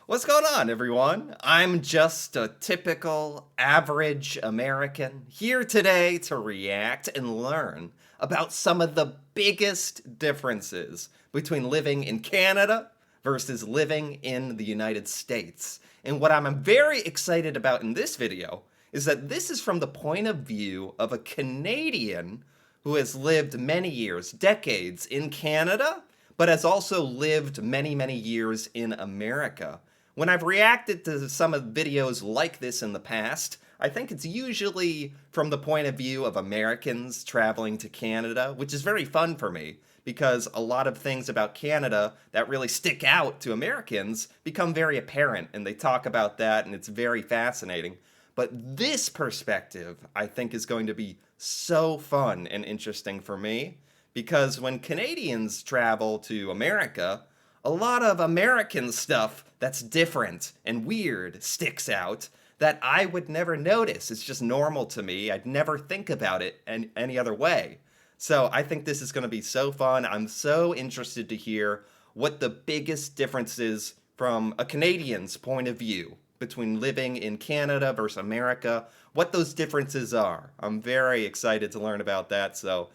What's going on, everyone? I'm just a typical average American here today to react and learn about some of the biggest differences between living in Canada versus living in the United States. And what I'm very excited about in this video is that this is from the point of view of a Canadian who has lived many years, decades in Canada, but has also lived many, many years in America. When I've reacted to some of videos like this in the past, I think it's usually from the point of view of Americans traveling to Canada, which is very fun for me because a lot of things about Canada that really stick out to Americans become very apparent, and they talk about that, and it's very fascinating. But this perspective, I think, is going to be so fun and interesting for me because when Canadians travel to America, a lot of American stuff that's different and weird sticks out that I would never notice. It's just normal to me. I'd never think about it any other way. So I think this is going to be so fun. I'm so interested to hear what the biggest difference is from a Canadian's point of view between living in Canada versus America, what those differences are. I'm very excited to learn about that. So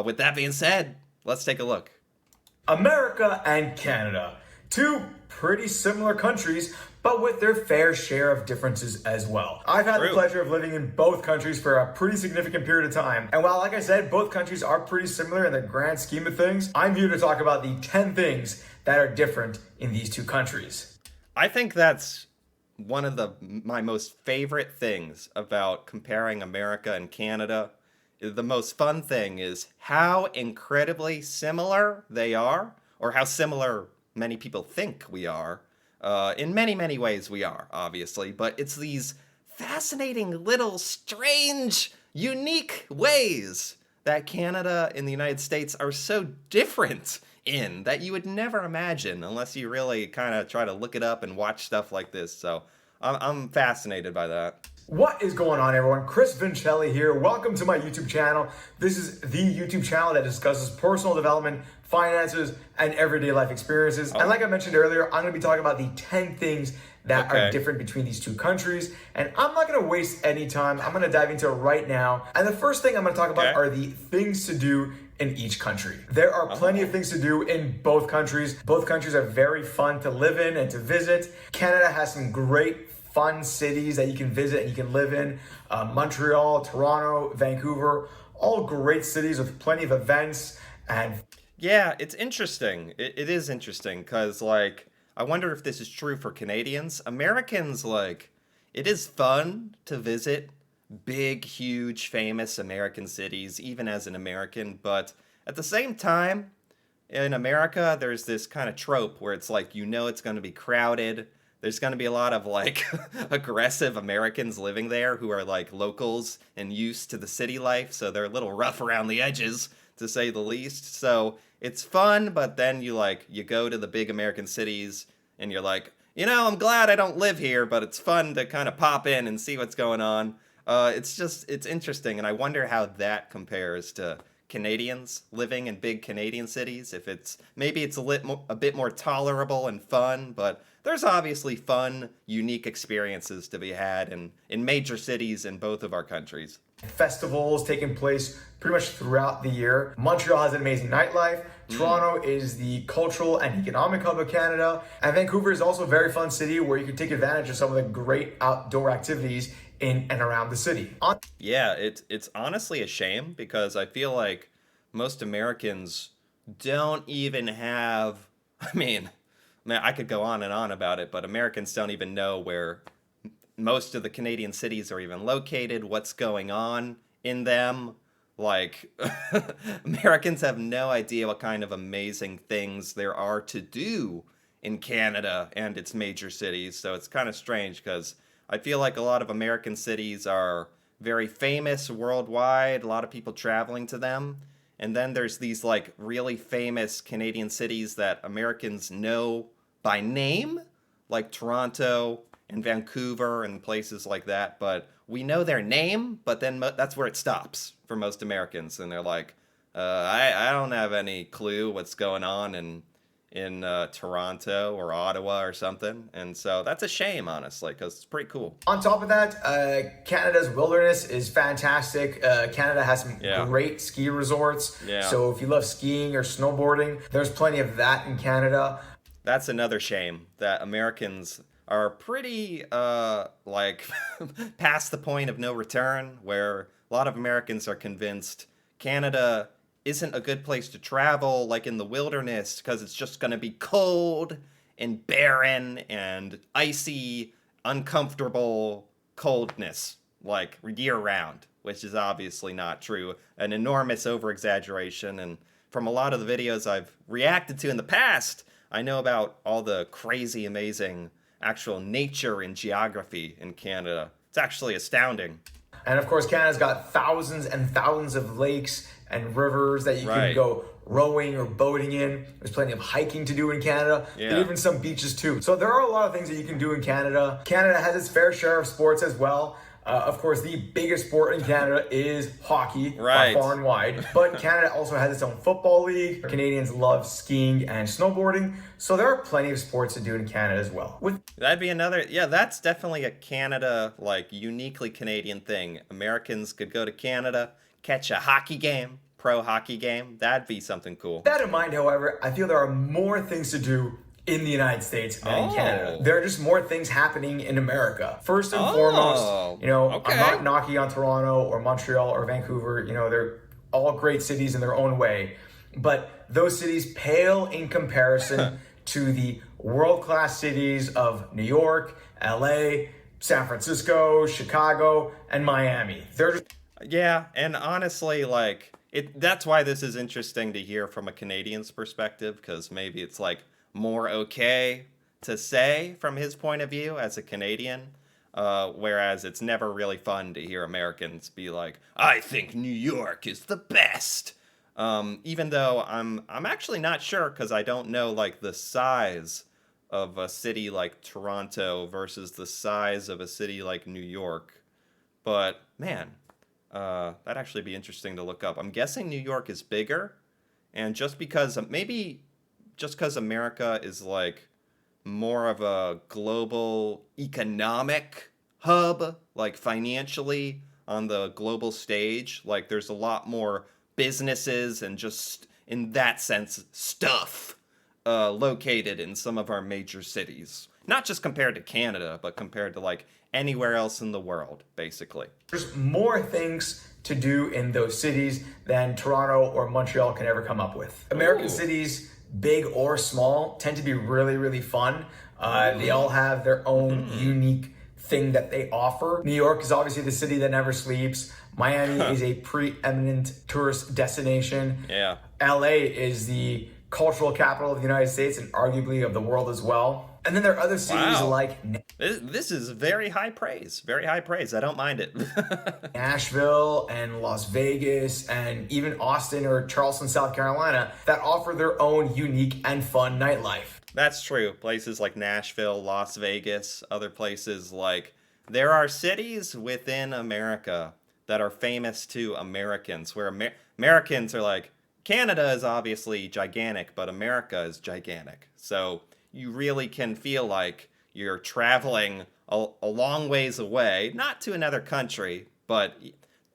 with that being said, let's take a look. America and Canada, two pretty similar countries, but with their fair share of differences as well. I've had the pleasure of living in both countries for a pretty significant period of time. And while, like I said, both countries are pretty similar in the grand scheme of things, I'm here to talk about the 10 things that are different in these two countries. I think that's one of my most favorite things about comparing America and Canada. The most fun thing is how incredibly similar they are, or how similar many people think we are. In many, many ways we are, obviously, but it's these fascinating little strange, unique ways that Canada and the United States are so different in that you would never imagine unless you really kind of try to look it up and watch stuff like this. So I'm fascinated by that. What is going on, everyone? Chris Vincelli here. Welcome to my YouTube channel. This is the YouTube channel that discusses personal development, finances, and everyday life experiences. And like I mentioned earlier, I'm going to be talking about the 10 things that are different between these two countries. And I'm not going to waste any time. I'm going to dive into it right now. And the first thing I'm going to talk about are the things to do in each country. There are plenty of things to do in both countries. Both countries are very fun to live in and to visit. Canada has some great fun cities that you can visit and you can live in. Montreal, Toronto, Vancouver, all great cities with plenty of events. And yeah, it's interesting. It is interesting because, like, I wonder if this is true for Canadians. Americans, like, it is fun to visit big, huge, famous American cities, even as an American. But at the same time, in America, there's this kind of trope where it's like, it's going to be crowded. There's going to be a lot of, like, aggressive Americans living there who are, like, locals and used to the city life. So they're a little rough around the edges, to say the least. So it's fun, but then you go to the big American cities and you're like, I'm glad I don't live here, but it's fun to kind of pop in and see what's going on. It's interesting, and I wonder how that compares to Canadians living in big Canadian cities. If maybe it's a bit more tolerable and fun, but there's obviously fun, unique experiences to be had in major cities in both of our countries. Festivals taking place pretty much throughout the year. Montreal has an amazing nightlife. Toronto is the cultural and economic hub of Canada. And Vancouver is also a very fun city where you can take advantage of some of the great outdoor activities in and around the city. Yeah, it's honestly a shame because I feel like most Americans don't even have, man, I could go on and on about it, but Americans don't even know where most of the Canadian cities are even located, what's going on in them. Like, Americans have no idea what kind of amazing things there are to do in Canada and its major cities. So it's kind of strange because I feel like a lot of American cities are very famous worldwide, a lot of people traveling to them. And then there's these, like, really famous Canadian cities that Americans know by name, like Toronto and Vancouver and places like that. But we know their name, but then that's where it stops for most Americans. And they're like, I don't have any clue what's going on in Toronto or Ottawa or something. And so that's a shame, honestly, because it's pretty cool. On top of that, Canada's wilderness is fantastic. Canada has some Yeah. great ski resorts. Yeah. So if you love skiing or snowboarding, there's plenty of that in Canada. That's another shame that Americans are pretty like past the point of no return, where a lot of Americans are convinced Canada isn't a good place to travel, like in the wilderness, because it's just going to be cold and barren and icy, uncomfortable coldness, like year round, which is obviously not true. An enormous over exaggeration. And from a lot of the videos I've reacted to in the past, I know about all the crazy, amazing actual nature and geography in Canada. It's actually astounding. And of course, Canada's got thousands and thousands of lakes and rivers that you can Right. go rowing or boating in. There's plenty of hiking to do in Canada. Yeah. There are even some beaches too. So there are a lot of things that you can do in Canada. Canada has its fair share of sports as well. Of course, the biggest sport in Canada is hockey Right. by far and wide. But Canada also has its own football league. Canadians love skiing and snowboarding. So there are plenty of sports to do in Canada as well. With That'd be another, yeah, that's definitely a Canada, like uniquely Canadian thing. Americans could go to Canada, catch a hockey game, pro hockey game. That'd be something cool. that in mind, however, I feel there are more things to do in the United States than in Canada. There are just more things happening in America. First and foremost, okay. I'm not knocking on Toronto or Montreal or Vancouver. They're all great cities in their own way. But those cities pale in comparison to the world-class cities of New York, LA, San Francisco, Chicago, and Miami. They're just Yeah, and honestly, like that's why this is interesting to hear from a Canadian's perspective, because maybe it's like more okay to say from his point of view as a Canadian, whereas it's never really fun to hear Americans be like, "I think New York is the best," even though I'm actually not sure because I don't know like the size of a city like Toronto versus the size of a city like New York, but man. That'd actually be interesting to look up. I'm guessing New York is bigger, and just because America is like more of a global economic hub, like financially on the global stage, like there's a lot more businesses and just in that sense stuff located in some of our major cities. Not just compared to Canada, but compared to like anywhere else in the world, basically. there's more things to do in those cities than Toronto or Montreal can ever come up with. American Ooh. cities, big or small, tend to be really, really fun. They all have their own unique thing that they offer. New York is obviously the city that never sleeps. Miami is a preeminent tourist destination. Yeah. LA is the cultural capital of the United States and arguably of the world as well. And then there are other cities Wow. like This is very high praise. Very high praise. I don't mind it. Nashville and Las Vegas and even Austin or Charleston, South Carolina that offer their own unique and fun nightlife. That's true. Places like Nashville, Las Vegas, other places like there are cities within America that are famous to Americans where Americans are like, Canada is obviously gigantic, but America is gigantic. So you really can feel like you're traveling a long ways away, not to another country, but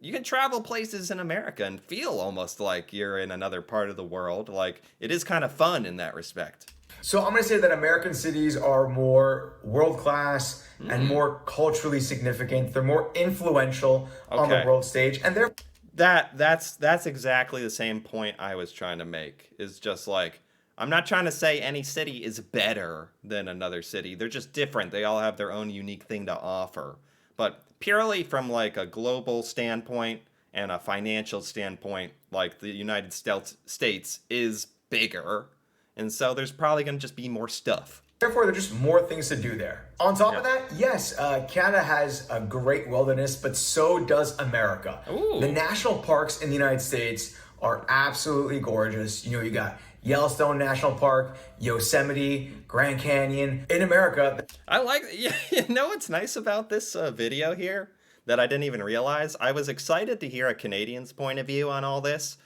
you can travel places in America and feel almost like you're in another part of the world. Like it is kind of fun in that respect. So I'm going to say that American cities are more world class and more culturally significant. They're more influential on the Okay. world stage, and they're That's exactly the same point I was trying to make. Is just like I'm not trying to say any city is better than another city. They're just different. They all have their own unique thing to offer. But purely from like a global standpoint and a financial standpoint, like the United States is bigger. And so there's probably going to just be more stuff. Therefore, there are just more things to do there. On top of that, yes, Canada has a great wilderness, but so does America. Ooh. The national parks in the United States are absolutely gorgeous. You got Yellowstone National Park, Yosemite, Grand Canyon. In America, I like, yeah, you know what's nice about this video here that I didn't even realize? I was excited to hear a Canadian's point of view on all this,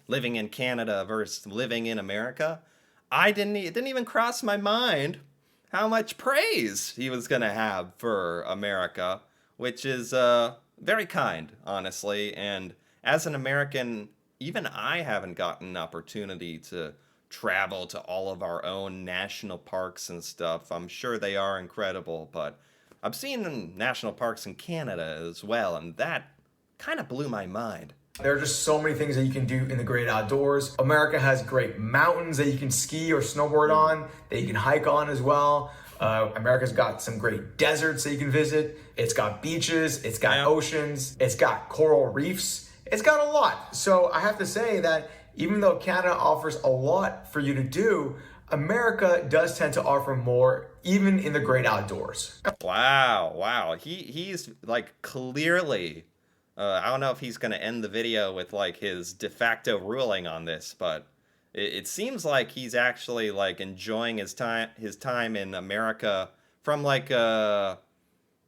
living in Canada versus living in America. it didn't even cross my mind how much praise he was going to have for America, which is very kind, honestly. And as an American, even I haven't gotten an opportunity to travel to all of our own national parks and stuff. I'm sure they are incredible, but I've seen national parks in Canada as well, and that kind of blew my mind. There are just so many things that you can do in the great outdoors. America has great mountains that you can ski or snowboard on, that you can hike on as well. America's got some great deserts that you can visit. It's got beaches, it's got oceans, it's got coral reefs. It's got a lot. So I have to say that even though Canada offers a lot for you to do, America does tend to offer more, even in the great outdoors. Wow, wow. He's like clearly I don't know if he's going to end the video with like his de facto ruling on this, but it seems like he's actually like enjoying his time in America from like a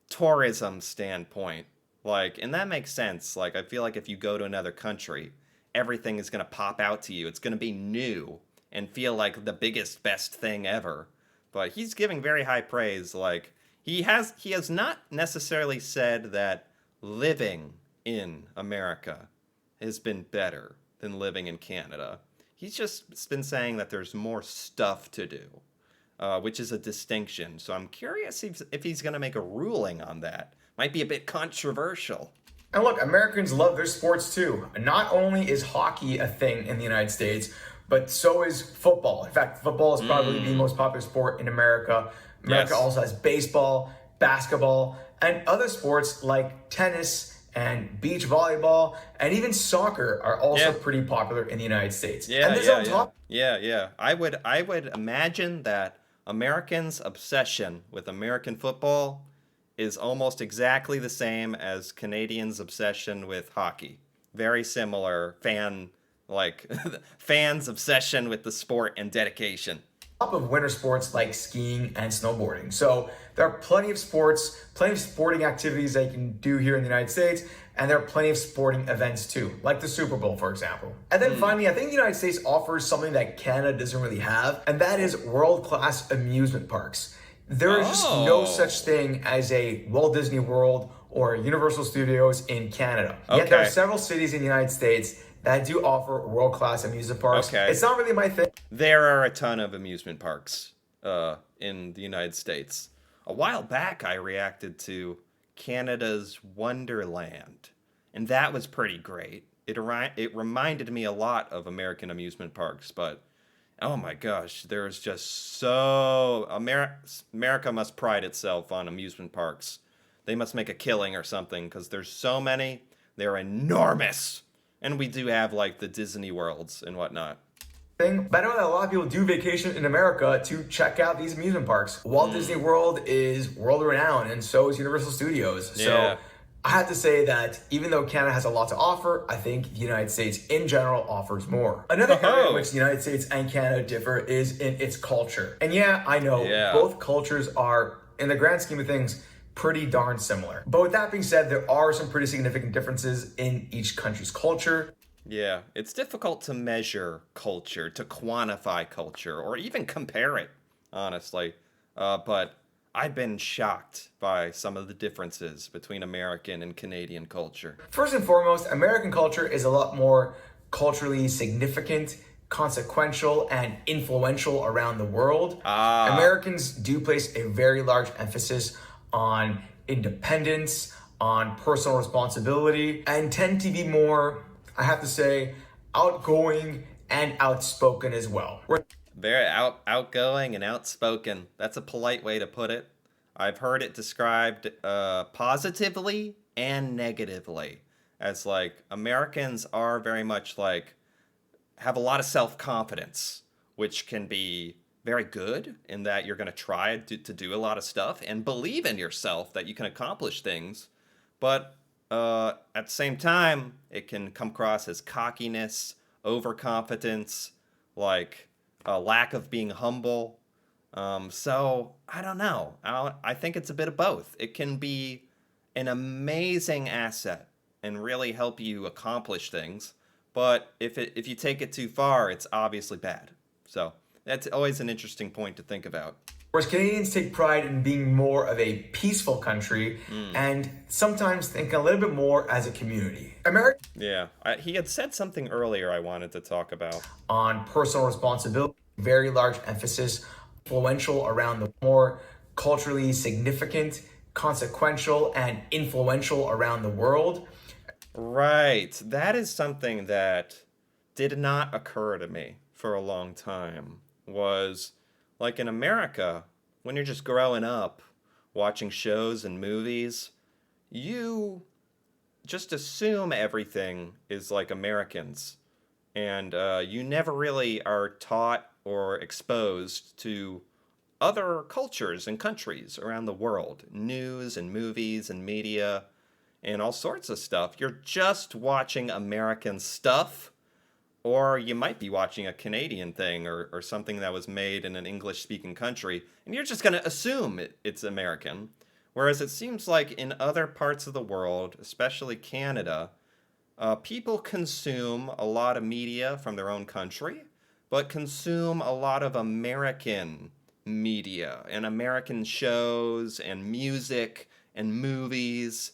tourism standpoint. Like, and that makes sense. Like, I feel like if you go to another country, everything is going to pop out to you. It's going to be new and feel like the biggest, best thing ever. But he's giving very high praise. Like, he has not necessarily said that living in America has been better than living in Canada. He's just been saying that there's more stuff to do, which is a distinction. So I'm curious if he's going to make a ruling on that. Might be a bit controversial. And look, Americans love their sports too. Not only is hockey a thing in the United States, but so is football. In fact, football is probably the most popular sport in America. America Yes. also has baseball, basketball, and other sports like tennis and beach volleyball and even soccer are also Yeah. pretty popular in the United States. Yeah, And this yeah, on yeah. top Yeah. I would imagine that Americans' obsession with American football is almost exactly the same as Canadians' obsession with hockey. Very similar like fans' obsession with the sport and dedication. of winter sports like skiing and snowboarding. So there are plenty of sports, plenty of sporting activities that you can do here in the United States, and there are plenty of sporting events too, like the Super Bowl, for example. And then finally, I think the United States offers something that Canada doesn't really have, and that is world-class amusement parks. There is just no Oh. such thing as a Walt Disney World or Universal Studios in Canada. Yet there are Okay. several cities in the United States that do offer world-class amusement parks. Okay. It's not really my thing. There are a ton of amusement parks in the United States. A while back, I reacted to Canada's Wonderland, and that was pretty great. It reminded me a lot of American amusement parks, but oh my gosh, there's just America must pride itself on amusement parks. They must make a killing or something because there's so many. They're enormous. And we do have like the Disney worlds and whatnot. But I know that a lot of people do vacation in America to check out these amusement parks. Walt Disney World is world renowned, and so is Universal Studios. Yeah. So I have to say that even though Canada has a lot to offer, I think the United States in general offers more. Another area in which the United States and Canada differ is in its culture. And yeah, I know Yeah. both cultures are, in the grand scheme of things, pretty darn similar. But with that being said, there are some pretty significant differences in each country's culture. Yeah, it's difficult to measure culture, to quantify culture, or even compare it, honestly. But I've been shocked by some of the differences between American and Canadian culture. First and foremost, American culture is a lot more culturally significant, consequential, and influential around the world. Americans do place a very large emphasis on independence, on personal responsibility, and tend to be more, I have to say, outgoing and outspoken as well. Very outgoing and outspoken. That's a polite way to put it. I've heard it described positively and negatively as like Americans are very much like have a lot of self-confidence, which can be very good in that you're going to try to do a lot of stuff and believe in yourself that you can accomplish things. But at the same time, it can come across as cockiness, overconfidence, like a lack of being humble. So I don't know. I think it's a bit of both. It can be an amazing asset and really help you accomplish things. But if you take it too far, it's obviously bad. So That's always an interesting point to think about. Whereas Canadians take pride in being more of a peaceful country and sometimes think a little bit more as a community. America Yeah, he had said something earlier I wanted to talk about. on personal responsibility, very large emphasis, influential around the more culturally significant, consequential, and influential around the world. Right. That is something that did not occur to me for a long time. Was like in America, when you're just growing up watching shows and movies, you just assume everything is like Americans. And you never really are taught or exposed to other cultures and countries around the world, news and movies and media and all sorts of stuff. You're just watching American stuff, or you might be watching a Canadian thing or something that was made in an English speaking country, and you're just going to assume it's American. Whereas it seems like in other parts of the world, especially Canada, people consume a lot of media from their own country, but consume a lot of American media and American shows and music and movies,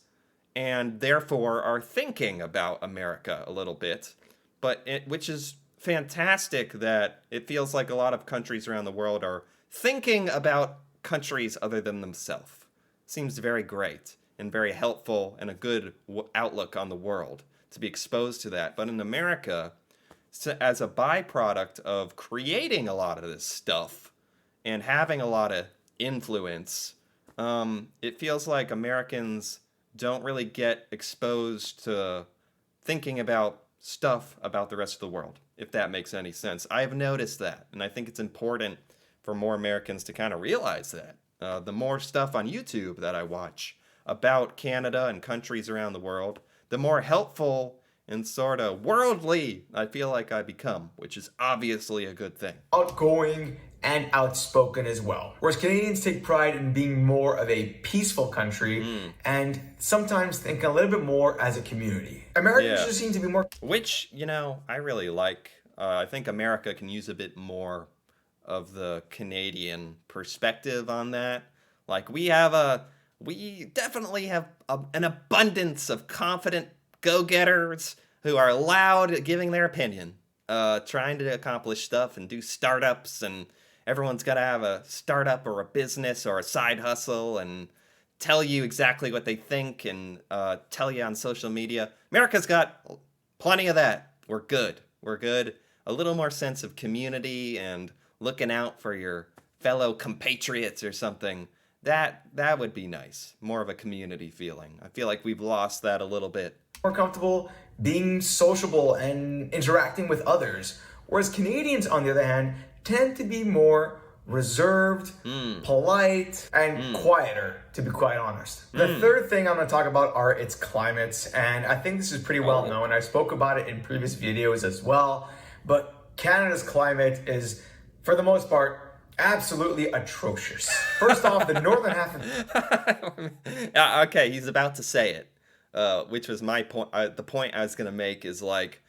and therefore are thinking about America a little bit. Which is fantastic that it feels like a lot of countries around the world are thinking about countries other than themselves. Seems very great and very helpful and a good outlook on the world to be exposed to that. But in America, as a byproduct of creating a lot of this stuff and having a lot of influence, it feels like Americans don't really get exposed to thinking about stuff about the rest of the world, if that makes any sense. I've noticed that, and I think it's important for more Americans to kind of realize that. The more stuff on YouTube that I watch about Canada and countries around the world, the more helpful and sort of worldly I feel like I become, which is obviously a good thing. Outgoing and outspoken as well. Whereas Canadians take pride in being more of a peaceful country and sometimes think a little bit more as a community. Americans just seem to be more. Which, I really like. I think America can use a bit more of the Canadian perspective on that. Like we definitely have an abundance of confident go-getters who are loud at giving their opinion, trying to accomplish stuff and do startups, and everyone's got to have a startup or a business or a side hustle and tell you exactly what they think and tell you on social media. America's got plenty of that. We're good. We're good. A little more sense of community and looking out for your fellow compatriots or something. That would be nice. More of a community feeling. I feel like we've lost that a little bit. More comfortable being sociable and interacting with others. Whereas Canadians, on the other hand, tend to be more reserved, polite, and quieter, to be quite honest. The third thing I'm going to talk about are its climates, and I think this is pretty well known. I spoke about it in previous videos as well, but Canada's climate is, for the most part, absolutely atrocious. First off, the northern half of... Okay, he's about to say it, which was my point. The point I was going to make is like,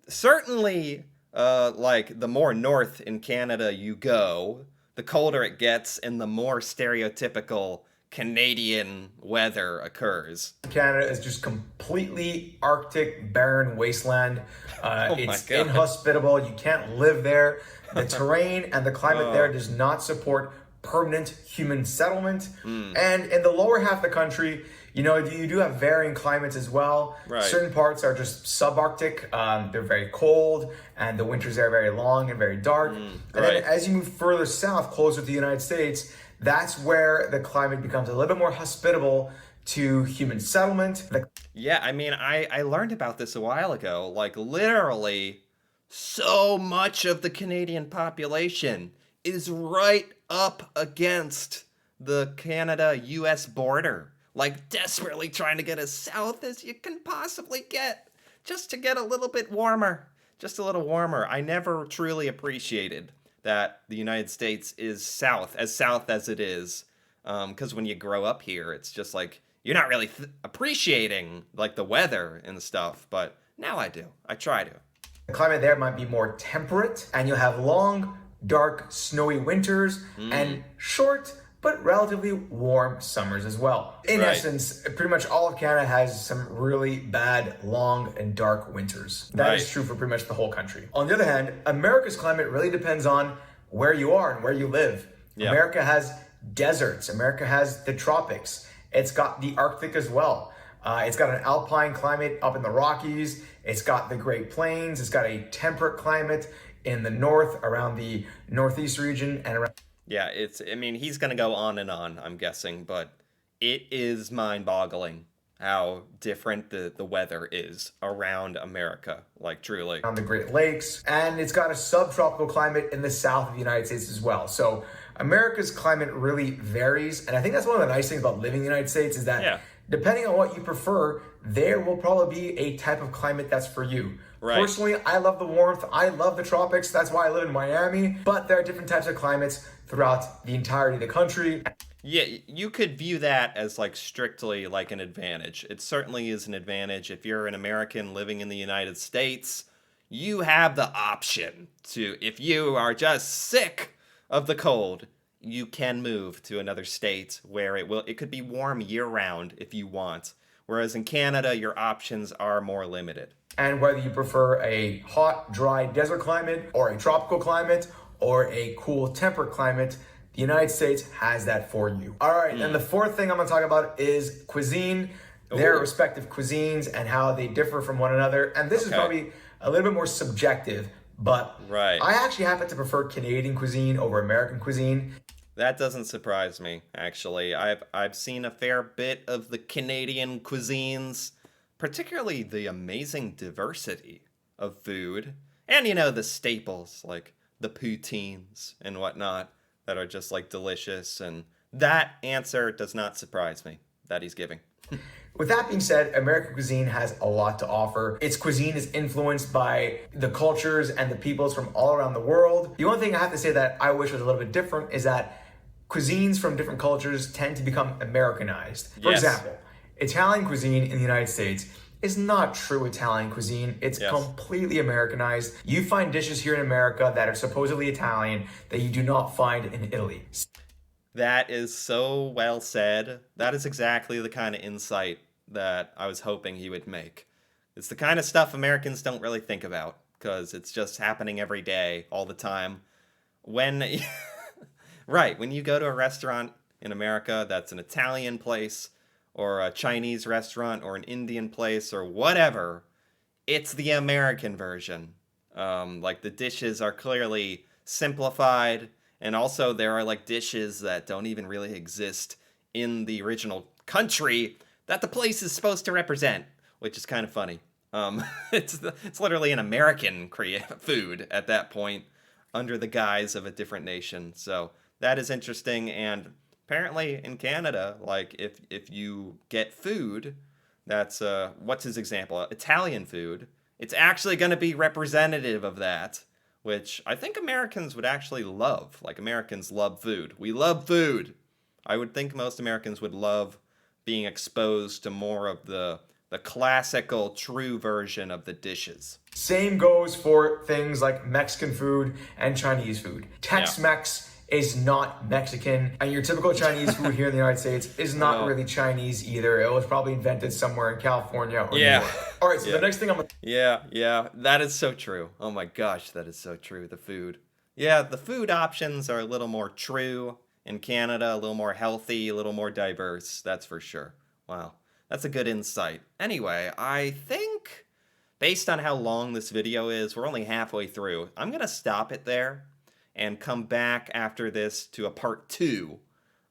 certainly, like the more north in Canada you go, the colder it gets and the more stereotypical Canadian weather occurs. Canada is just completely Arctic, barren wasteland. It's inhospitable. You can't live there. The terrain and the climate there does not support permanent human settlement. And in the lower half of the country, you do have varying climates as well. Right. Certain parts are just subarctic. They're very cold, and the winters are very long and very dark. And then as you move further south, closer to the United States, that's where the climate becomes a little bit more hospitable to human settlement. Yeah, I mean, I learned about this a while ago. Like, literally, so much of the Canadian population is right up against the Canada-US border. Like, desperately trying to get as south as you can possibly get, just to get a little bit warmer. Just a little warmer. I never truly appreciated that the United States is south as it is. Because when you grow up here, it's just like, you're not really appreciating, like, the weather and stuff. But now I do. I try to. The climate there might be more temperate, and you'll have long, dark, snowy winters and short but relatively warm summers as well. In Right. essence, pretty much all of Canada has some really bad, long, and dark winters. That is Right. true for pretty much the whole country. On the other hand, America's climate really depends on where you are and where you live. Yeah. America has deserts. America has the tropics. It's got the Arctic as well. It's got an alpine climate up in the Rockies. It's got the Great Plains. It's got a temperate climate in the north around the Northeast region and around. Yeah, I mean, he's going to go on and on, I'm guessing, but it is mind-boggling how different the weather is around America, like truly. On the Great Lakes, and it's got a subtropical climate in the south of the United States as well. So America's climate really varies, and I think that's one of the nice things about living in the United States is that Yeah. depending on what you prefer, there will probably be a type of climate that's for you. Right. Personally, I love the warmth. I love the tropics. That's why I live in Miami. But there are different types of climates throughout the entirety of the country. Yeah, you could view that as like strictly like an advantage. It certainly is an advantage. If you're an American living in the United States, you have the option to, if you are just sick of the cold, you can move to another state where it could be warm year round if you want. Whereas in Canada, your options are more limited. And whether you prefer a hot, dry desert climate or a tropical climate or a cool temperate climate, the United States has that for you. All right, and the fourth thing I'm gonna talk about is cuisine, their Ooh. respective cuisines and how they differ from one another. And this is Okay. probably a little bit more subjective, but Right. I actually happen to prefer Canadian cuisine over American cuisine. That doesn't surprise me, actually. I've seen a fair bit of the Canadian cuisines, particularly the amazing diversity of food, and the staples like the poutines and whatnot that are just like delicious. And that answer does not surprise me that he's giving. With that being said, American cuisine has a lot to offer. Its cuisine is influenced by the cultures and the peoples from all around the world. The only thing I have to say that I wish was a little bit different is that cuisines from different cultures tend to become Americanized. For Yes. example, Italian cuisine in the United States is not true Italian cuisine. It's Yes. completely Americanized. You find dishes here in America that are supposedly Italian that you do not find in Italy. That is so well said. That is exactly the kind of insight that I was hoping he would make. It's the kind of stuff Americans don't really think about because it's just happening every day, all the time. When, right, when you go to a restaurant in America that's an Italian place or a Chinese restaurant or an Indian place or whatever, it's the American version. Like the dishes are clearly simplified, and also there are like dishes that don't even really exist in the original country that the place is supposed to represent, which is kind of funny. It's literally an American food at that point under the guise of a different nation. So that is interesting. And apparently in Canada, like if you get food that's what's his example? Italian food, it's actually going to be representative of that, which I think Americans would actually love. Like Americans love food. We love food. I would think most Americans would love being exposed to more of the classical, true version of the dishes. Same goes for things like Mexican food and Chinese food. Tex-Mex is not Mexican, and your typical Chinese food here in the United States is not No. really Chinese either. It was probably invented somewhere in California or Yeah. New York. All right, so the next thing I'm gonna Yeah, that is so true. Oh my gosh, that is so true. The food. Yeah, the food options are a little more true in Canada, a little more healthy, a little more diverse. That's for sure. Wow, that's a good insight. Anyway, I think based on how long this video is, we're only halfway through. I'm going to stop it there and come back after this to a part 2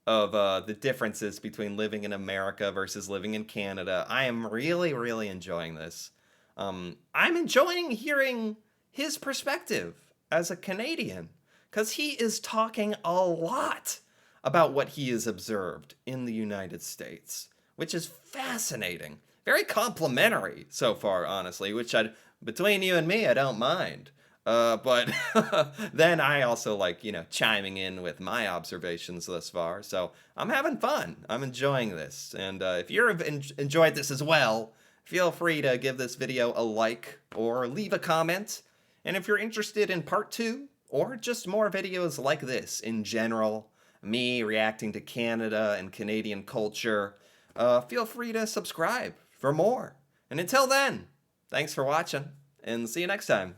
of the differences between living in America versus living in Canada. I am really, really enjoying this. I'm enjoying hearing his perspective as a Canadian because he is talking a lot about what he has observed in the United States, which is fascinating. Very complimentary so far, honestly, which between you and me, I don't mind. But then I also like, chiming in with my observations thus far. So I'm having fun. I'm enjoying this. And if you've enjoyed this as well, feel free to give this video a like or leave a comment. And if you're interested in part 2 or just more videos like this in general, me reacting to Canada and Canadian culture, feel free to subscribe for more. And until then, thanks for watching, and see you next time.